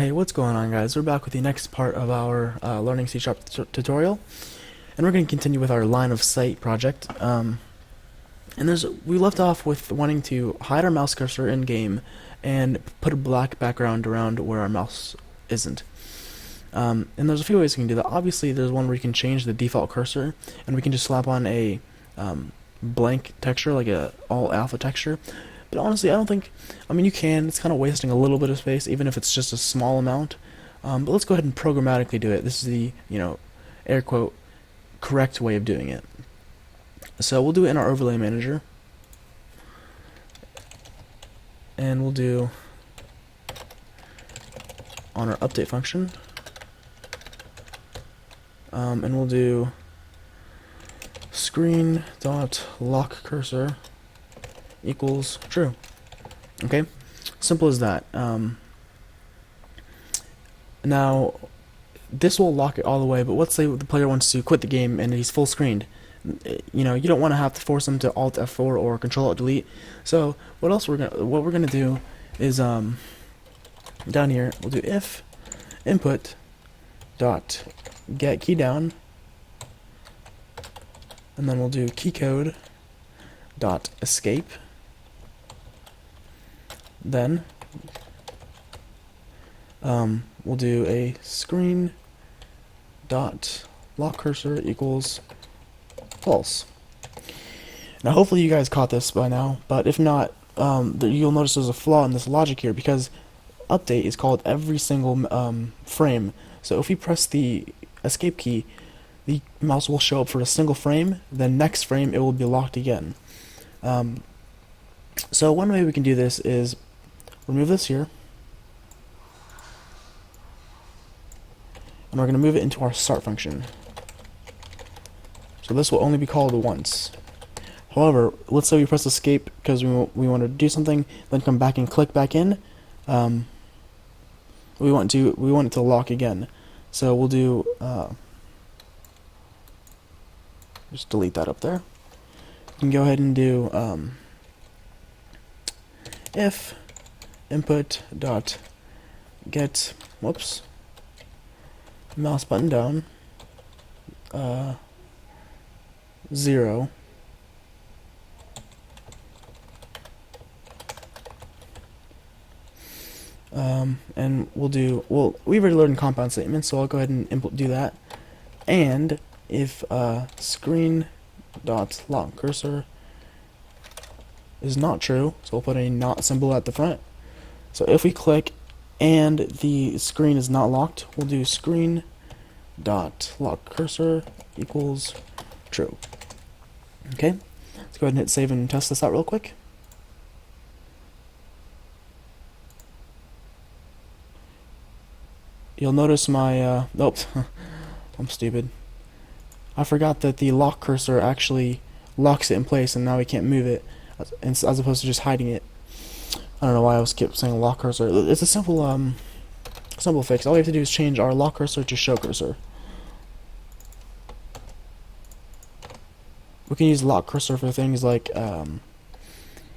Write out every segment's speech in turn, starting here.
Hey, what's going on, guys? We're back with the next part of our learning C# tutorial, and we're going to continue with our line of sight project. And we left off with wanting to hide our mouse cursor in game and put a black background around where our mouse isn't. And there's a few ways we can do that. Obviously, there's one where you can change the default cursor, and we can just slap on a blank texture, like a all alpha texture. But honestly, I don't think, you can, it's kind of wasting a little bit of space, even if it's just a small amount. But let's go ahead and programmatically do it. This is the, air quote, correct way of doing it. So we'll do it in our overlay manager. And we'll do on our update function. And we'll do screen.lock cursor equals true. Okay, simple as that. Now this will lock it all the way, but let's say the player wants to quit the game and he's full screened. You don't want to have to force them to Alt F4 or Control Alt Delete. So what we're gonna do is down here we'll do if input dot get key down, and then we'll do keycode dot escape. Then we'll do a screen dot lock cursor equals false. Now hopefully you guys caught this by now, but if not, you'll notice there's a flaw in this logic here, because update is called every single frame. So if we press the escape key, the mouse will show up for a single frame, then next frame it will be locked again. So one way we can do this is remove this here, and we're going to move it into our start function. So this will only be called once. However, let's say we press escape because we want to do something, then come back and click back in. We want it to lock again. So we'll do just delete that up there. You can go ahead and do if input dot get mouse button down 0 and we've already learned compound statements, so I'll go ahead and do that. And if screen dot lock cursor is not true, so we'll put a not symbol at the front. So if we click and the screen is not locked, we'll do screen dot lock cursor equals true. Okay, let's go ahead and hit save and test this out real quick. You'll notice my I'm stupid. I forgot that the lock cursor actually locks it in place, and now we can't move it, as opposed to just hiding it. I don't know why I kept saying lock cursor. It's a simple fix. All we have to do is change our lock cursor to show cursor. We can use lock cursor for things like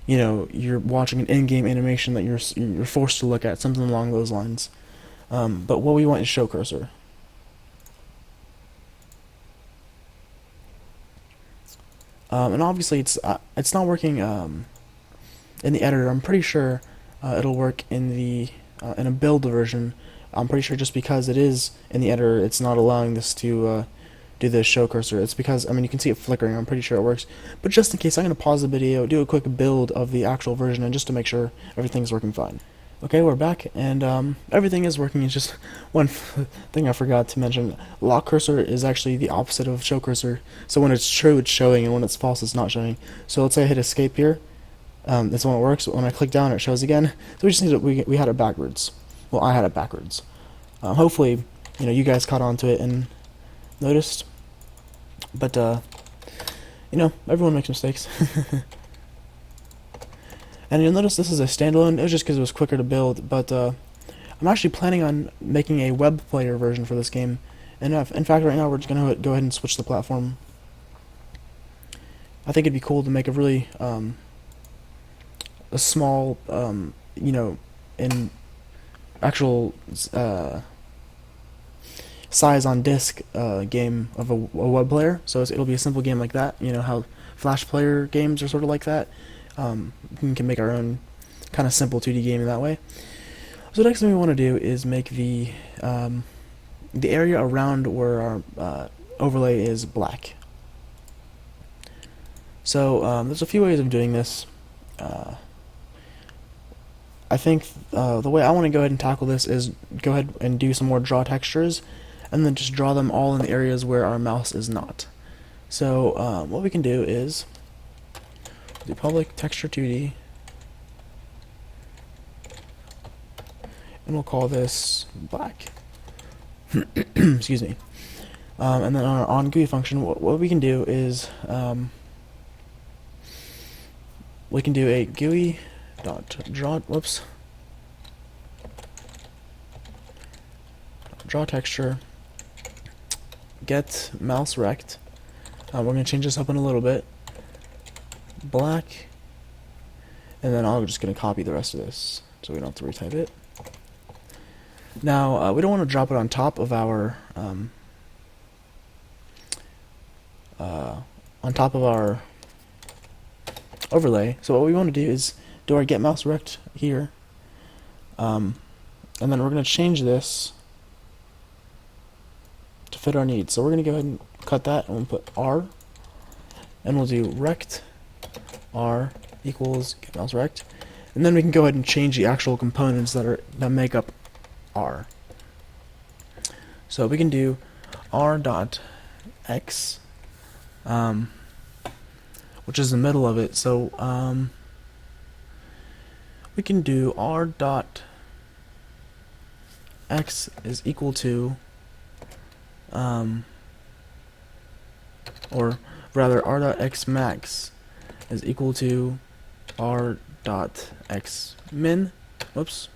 you're watching an in-game animation that you're forced to look at, something along those lines. But what we want is show cursor. And obviously it's not working in the editor. I'm pretty sure it'll work in a build version. I'm pretty sure just because it is in the editor, it's not allowing this to do the show cursor. It's because, you can see it flickering. I'm pretty sure it works. But just in case, I'm going to pause the video, do a quick build of the actual version, and just to make sure everything's working fine. Okay, we're back, and everything is working. It's just one thing I forgot to mention. Lock cursor is actually the opposite of show cursor. So when it's true, it's showing, and when it's false, it's not showing. So let's say I hit escape here. That's when it works. When I click down, it shows again. So we just need to, we had it backwards. Well, I had it backwards. Hopefully, you guys caught on to it and noticed. But everyone makes mistakes. And you'll notice this is a standalone. It was just because it was quicker to build, but I'm actually planning on making a web player version for this game. And in fact, right now we're just going to go ahead and switch the platform. I think it'd be cool to make a really a small, in actual size on disk game of a web player. So it'll be a simple game like that. You know how Flash player games are sort of like that. We can make our own kind of simple 2D game in that way. So the next thing we want to do is make the area around where our overlay is black. So there's a few ways of doing this. I think the way I want to go ahead and tackle this is go ahead and do some more draw textures, and then just draw them all in the areas where our mouse is not. So what we can do is do public texture 2D, and we'll call this black. Excuse me. And then on our onGUI function, what we can do is we can do a GUI dot draw. Whoops. Draw texture. Get mouse rect. We're going to change this up in a little bit. Black. And then I'm just going to copy the rest of this so we don't have to retype it. Now, we don't want to drop it on top of our overlay. So what we want to do is do our get mouse rect here, and then we're going to change this to fit our needs. So we're going to go ahead and cut that, and we'll put R, and we'll do rect R equals get mouse rect, and then we can go ahead and change the actual components that make up R. So we can do R dot X, which is the middle of it. So we can do R dot X is equal to or rather R dot X max is equal to R dot X min. Whoops.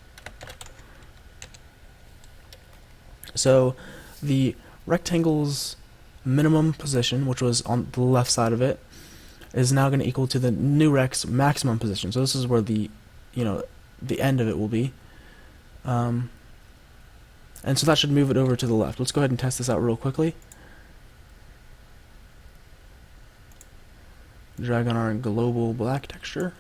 So the rectangle's minimum position, which was on the left side of it, is now going to equal to the new rec's maximum position. So this is where the end of it will be. And so that should move it over to the left. Let's go ahead and test this out real quickly. Drag on our global black texture.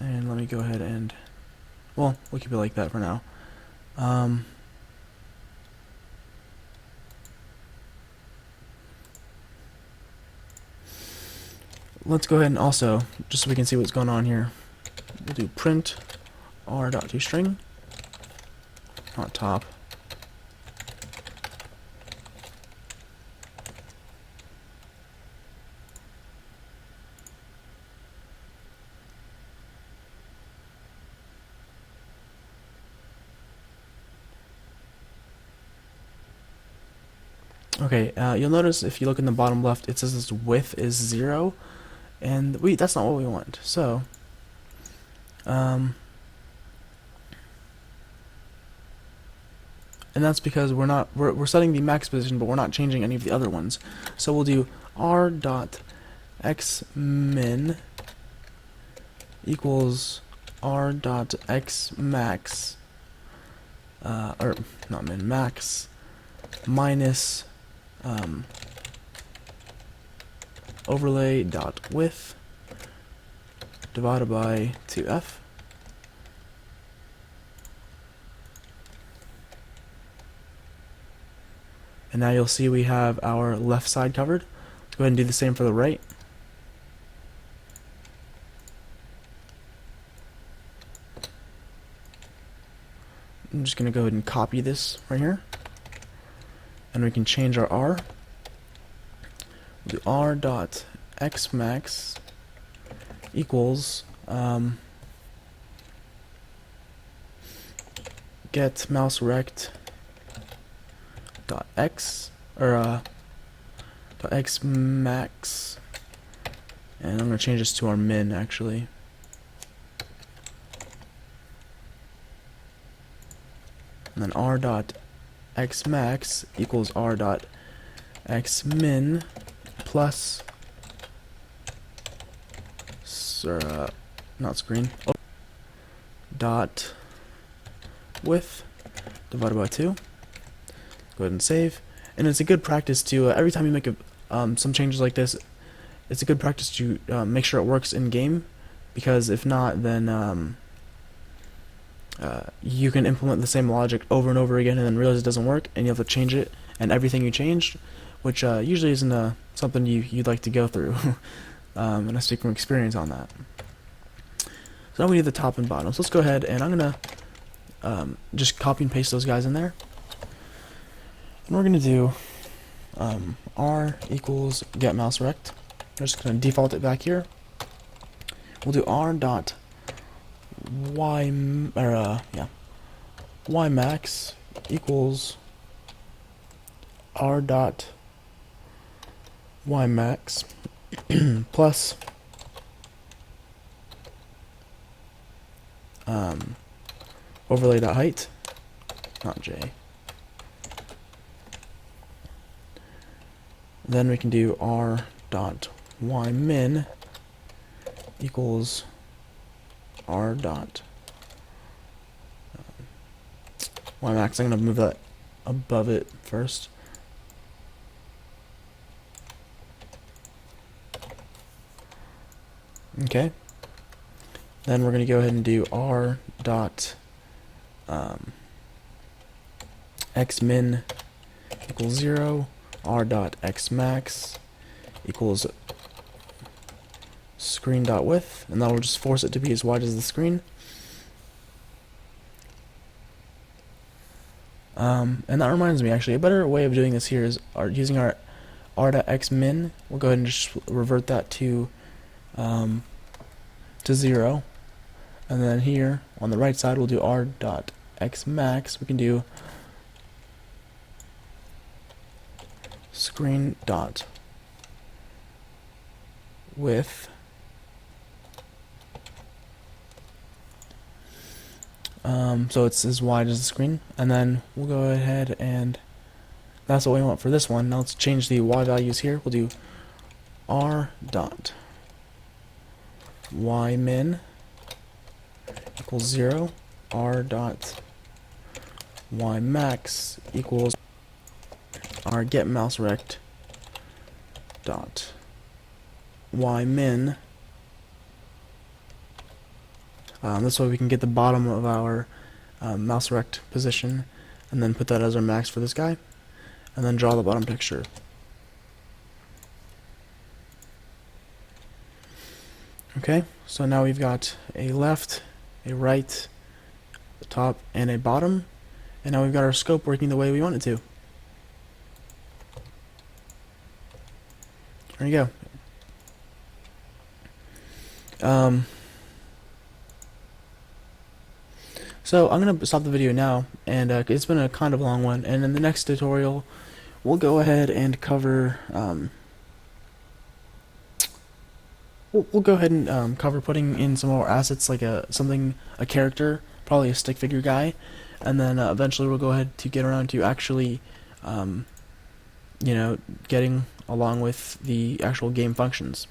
And let me go ahead and, well, we'll keep it like that for now. Let's go ahead and also, just so we can see what's going on here, we'll do print r.toString, not top. Okay, you'll notice if you look in the bottom left, it says this width is 0, and that's not what we want. So, and that's because we're setting the max position, but we're not changing any of the other ones. So we'll do r dot x min equals r dot x max, or not min, max minus overlay dot width divided by 2f. And now you'll see we have our left side covered. Let's go ahead and do the same for the right. I'm just going to go ahead and copy this right here. And we can change our R. We'll do R dot X max equals get mouse rect dot X, or dot X max, and I'm going to change this to our min actually. And then R dot X max equals R dot X min plus not screen, dot width divided by 2. Go ahead and save. And it's a good practice to, every time you make some changes like this, it's a good practice to make sure it works in game, because if not, then you can implement the same logic over and over again and then realize it doesn't work, and you have to change it, and everything you changed, which usually isn't something you'd like to go through. And I speak from experience on that. So now we need the top and bottom. So let's go ahead, and I'm going to just copy and paste those guys in there. And we're going to do r equals get mouse rect. I'm just going to default it back here. We'll do r dot y max equals r dot y max plus overlay dot height, not j. Then we can do r dot y min equals r dot y max. I'm going to move that above it first. Okay. Then we're going to go ahead and do r dot x min equals 0, r dot x max equals screen dot width, and that'll just force it to be as wide as the screen. And that reminds me, actually, a better way of doing this here is using our r dot x min. We'll go ahead and just revert that to 0, and then here on the right side we'll do r dot x max. We can do screen dot width, so it's as wide as the screen, and then we'll go ahead, and that's what we want for this one. Now let's change the y values here. We'll do r dot y min equals 0, r dot y max equals r get mouse rect dot y min. This way we can get the bottom of our mouse rect position, and then put that as our max for this guy, and then draw the bottom picture. Okay, so now we've got a left, a right, a top, and a bottom, and now we've got our scope working the way we want it to. There you go. So I'm going to stop the video now, and it's been a kind of long one, and in the next tutorial we'll go ahead and cover we'll go ahead and cover putting in some more assets, like a character, probably a stick figure guy, and then eventually we'll go ahead to get around to actually getting along with the actual game functions.